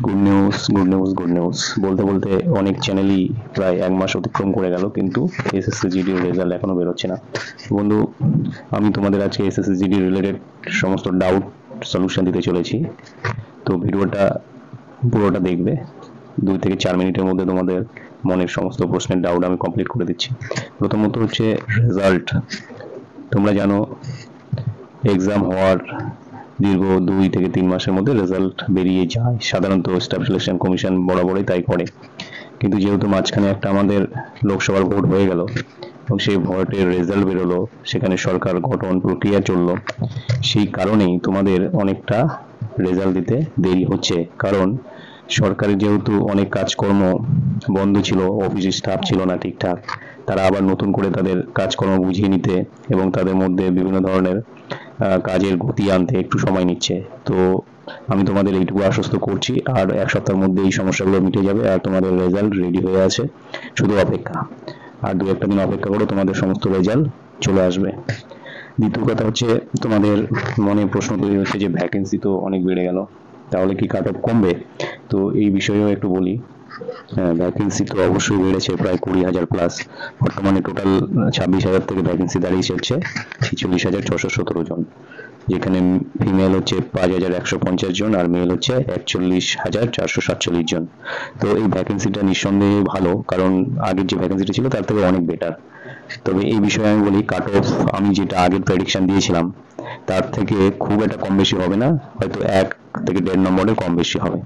Good news good news good news বলতে বলতে অনেক চ্যানেলই প্রায় এক মাস অতিক্রম করে গেল, কিন্তু এসএসসি জিডির রেজাল্ট এখনো বেরোচ্ছে না। বন্ধু, আমি তোমাদের আজকে এসএসসি জিডি রিলেটেড সমস্ত ডাউট সলিউশন দিতে চলেছি। তো ভিডিওটা পুরোটা দেখবে, 2 থেকে 4 মিনিটের মধ্যে তোমাদের মনের সমস্ত প্রশ্নের ডাউট আমি কমপ্লিট করে দিচ্ছি। প্রথমত হচ্ছে রেজাল্ট। তোমরা জানো এক্সাম হওয়ার দীর্ঘ 2 থেকে 3 মাসের মধ্যে রেজাল্ট বেরিয়ে যায়, সাধারণত স্টাফ সিলেকশন কমিশন বরাবরই তাই করে। কিন্তু যেহেতু মাঝখানে একটা আমাদের লোকসভার ভোট হয়ে গেল এবং সেই ভোটের রেজাল্ট বেরোলো, সেখানে সরকার গঠন প্রক্রিয়া চললো, সেই কারণেই তোমাদের অনেকটা রেজাল্ট দিতে দেরি হচ্ছে। কারণ সরকারের যেহেতু অনেক কাজকর্ম বন্ধ ছিল, অফিস স্টাফ ছিল না ঠিকঠাক, তারা আবার নতুন করে তাদের কাজকর্ম বুঝিয়ে নিতে এবং তাদের মধ্যে বিভিন্ন ধরনের কাজের গতি আনতে একটু সময় নিচ্ছে। তো আমি তোমাদের এইটুকু আশ্বস্ত করছি, আর 1 সপ্তাহের মধ্যে এই সমস্যাগুলো মিটে যাবে আর তোমাদের রেজাল্ট রেডি হয়ে আছে, শুধু অপেক্ষা। আর 2-1 দিন অপেক্ষা করো, তোমাদের সমস্ত রেজাল্ট চলে আসবে। দ্বিতীয় কথা হচ্ছে, তোমাদের মনে প্রশ্ন তৈরি হচ্ছে যে ভ্যাকেন্সি তো অনেক বেড়ে গেল, তাহলে কি কাট অফ কমবে? তো এই বিষয়েও একটু বলি। ভ্যাকেন্সি তো অবশ্যই বেড়েছে, প্রায় 20,000 প্লাস। বর্তমানে টোটাল 26,000 থেকে ভ্যাকেন্সি দাঁড়িয়ে চলছে 46,617 জন, যেখানে ফিমেল হচ্ছে 5,150 জন আর মেল হচ্ছে 41,447 জন। তো এই ভ্যাকেন্সিটা নিঃসন্দেহে ভালো, কারণ আগের যে ভ্যাকেন্সিটা ছিল তার থেকে অনেক বেটার। তবে এই বিষয়ে আমি বলি, কাট অফ আমি যেটা আগের প্রেডিকশন দিয়েছিলাম তার থেকে খুব একটা কম বেশি হবে না, হয়তো 1 থেকে 1.5 নম্বরের কম বেশি হবে।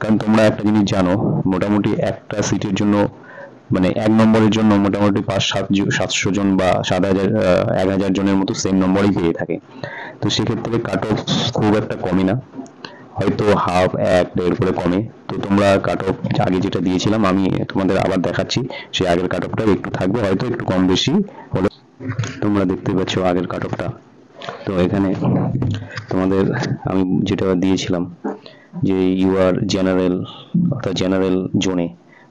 কারণ তোমরা একটা জিনিস জানো, মোটামুটি একটা সিটের জন্য মানে 1 নম্বরের জন্য মোটামুটি 500-700 জন বা 1,000 জনের মতো সেম নম্বরই পেয়ে থাকে। তো সেক্ষেত্রে কাট অফ খুব একটা কমে না, হয়তো হাফ 1-1.5 করে কমে। তো তোমরা কাট অফ আগে যেটা দিয়েছিলাম আমি তোমাদের আবার দেখাচ্ছি, সেই আগের কাট অফটা একটু থাকবে, হয়তো একটু কম বেশি হলে। তোমরা দেখতে পাচ্ছ আগের কাট অফটা। তো এখানে তোমাদের আমি যেটা দিয়েছিলাম যে ইউ আর জেনারেল, অর্থাৎ জেনারেল জোনে,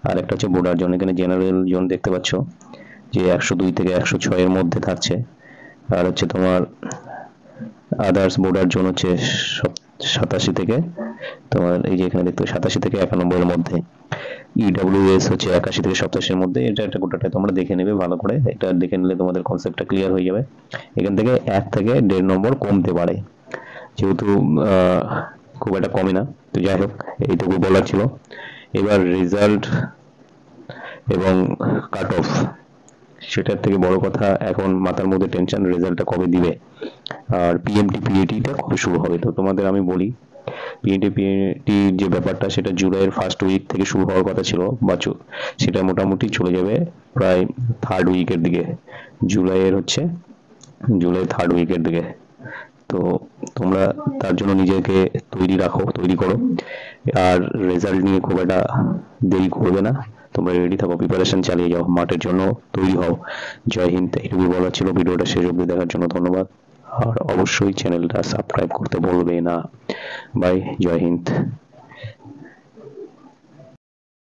আর একটা হচ্ছে বর্ডার জোন। এখানে জেনারেল জোন দেখতে পাচ্ছ যে 102 থেকে 106 এর মধ্যে থাকছে, আর হচ্ছে তোমার আদার্স বর্ডার জোন হচ্ছে 87 থেকে তোমার এই যে এখানে দেখতে 87 থেকে 91 এর মধ্যে। ইডব্লিউএস হচ্ছে 81 থেকে 87 এর মধ্যে। এটা একটা গোটাটা তোমরা দেখে নেবে ভালো করে, এটা দেখে নিলে তোমাদের কনসেপ্টটা ক্লিয়ার হয়ে যাবে। এখান থেকে 1 থেকে 1.5 নম্বর কমতে পারে, যেহেতু খুব একটা কমে না। তো যাই হোক, এইটুকু বলার ছিল। এবার রেজাল্ট এবং কাট অফ, সেটার থেকে বড় কথা এখন মাথার মধ্যে টেনশন রেজাল্টটা কবে দিবে আর পিএমটি পিএটিটা কবে শুরু হবে। তো তোমাদের আমি বলি, পিএমটি পিএটি যে ব্যাপারটা সেটা জুলাইয়ের ফার্স্ট উইক থেকে শুরু হওয়ার কথা ছিল, বা সেটা মোটামুটি চলে যাবে প্রায় 3rd উইকের দিকে। জুলাই 3rd উইকের দিকে। তো তোমরা তার জন্য নিজেকে তৈরি করো, আর রেজাল্ট নিয়ে খুব একটা দেরি করবে না, তোমরা রেডি থাকো, প্রিপারেশন চালিয়ে যাও, মাঠের জন্য তৈরি হও। জয় হিন্দ, এটুকু বলার ছিল। ভিডিওটা শেষ অবধি দেখার জন্য ধন্যবাদ, আর অবশ্যই চ্যানেলটা সাবস্ক্রাইব করতে ভুলবে না। বাই, জয় হিন্দ।